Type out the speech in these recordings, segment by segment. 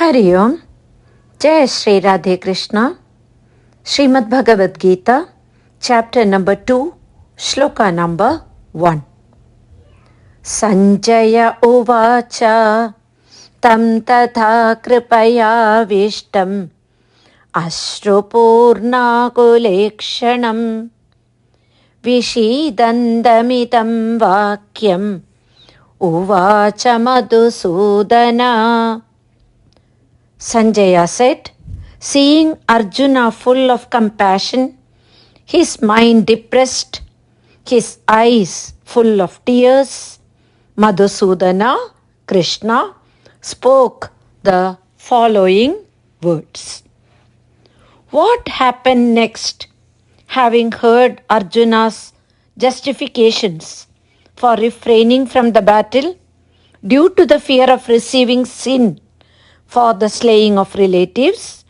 Hari Om. Jai Shri Radhe Krishna. Srimad Bhagavad Gita, Chapter number 2, Shloka number 1. Sañjaya uvācha tam tathā kṛpayāviṣṭam aśru-pūrṇākulekṣaṇam viṣīdantam idaṁ vākyam uvācha madhusūdanaḥ. Sañjaya said, seeing Arjuna full of compassion, his mind depressed, his eyes full of tears, Madhusūdanaḥ, Krishna, spoke the following words. What happened next, having heard Arjuna's justifications for refraining from the battle due to the fear of receiving sin for the slaying of relatives?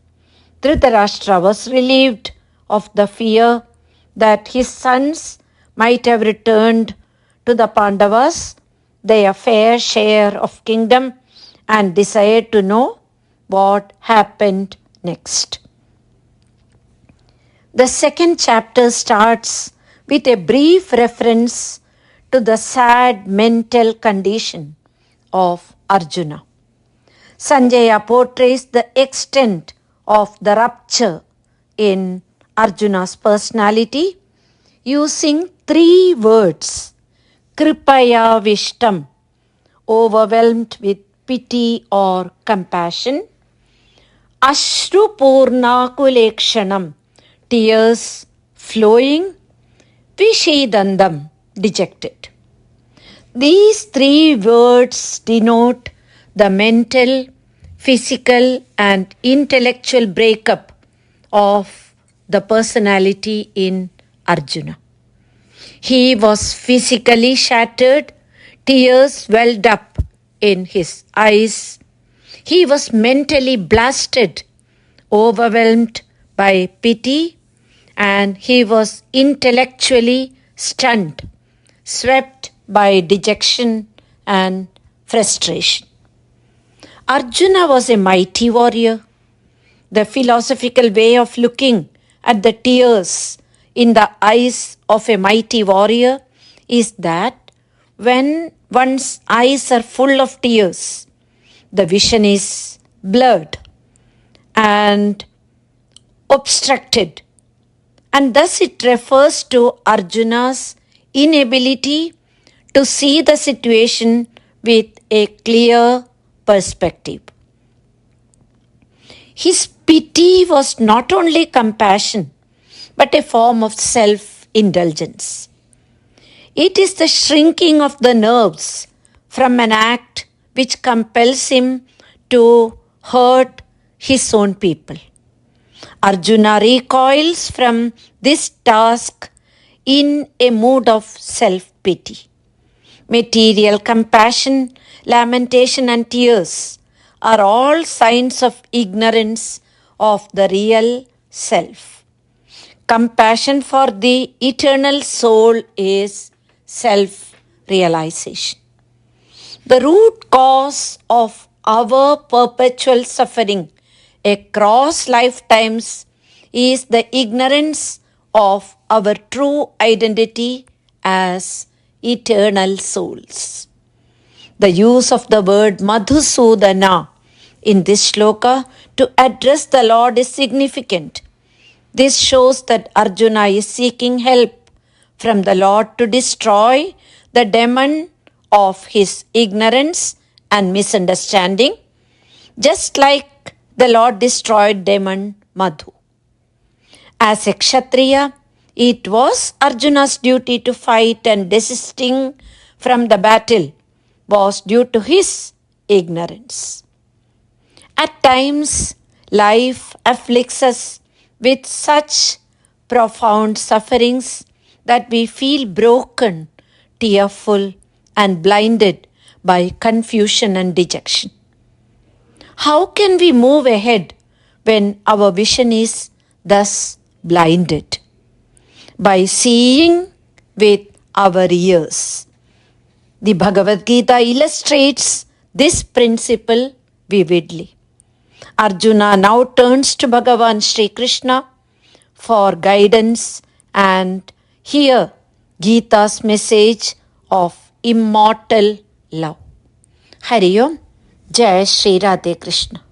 Dhritarashtra was relieved of the fear that his sons might have returned to the Pandavas their fair share of kingdom and desired to know what happened next. The second chapter starts with a brief reference to the sad mental condition of Arjuna. Sañjaya portrays the extent of the rupture in Arjuna's personality using 3 words: kṛpayāviṣṭam, overwhelmed with pity or compassion; aśru-pūrṇākulekṣaṇam, tears flowing; viṣīdantam, dejected. These 3 words denote the mental, physical and intellectual breakup of the personality in Arjuna. He was physically shattered, tears welled up in his eyes. He was mentally blasted, overwhelmed by pity, and he was intellectually stunned, swept by dejection and frustration. Arjuna was a mighty warrior. The philosophical way of looking at the tears in the eyes of a mighty warrior is that when one's eyes are full of tears, the vision is blurred and obstructed, and thus it refers to Arjuna's inability to see the situation with a clear perspective. His pity was not only compassion, but a form of self-indulgence. It is the shrinking of the nerves from an act which compels him to hurt his own people. Arjuna recoils from this task in a mood of self-pity. Material compassion, lamentation and tears are all signs of ignorance of the real self. Compassion for the eternal soul is self-realization. The root cause of our perpetual suffering across lifetimes is the ignorance of our true identity as eternal souls. The use of the word madhusūdanaḥ in this shloka to address the Lord is significant. This shows that Arjuna is seeking help from the Lord to destroy the demon of his ignorance and misunderstanding, just like the Lord destroyed demon Madhu. As a Kshatriya, it was Arjuna's duty to fight, and desisting from the battle was due to his ignorance. At times, life afflicts us with such profound sufferings that we feel broken, tearful, and blinded by confusion and dejection. How can we move ahead when our vision is thus blinded? By seeing with our ears. The Bhagavad Gita illustrates this principle vividly. Arjuna now turns to Bhagavan Sri Krishna for guidance and hear Gita's message of immortal love. Hari Om. Jai Shri Radhe Krishna.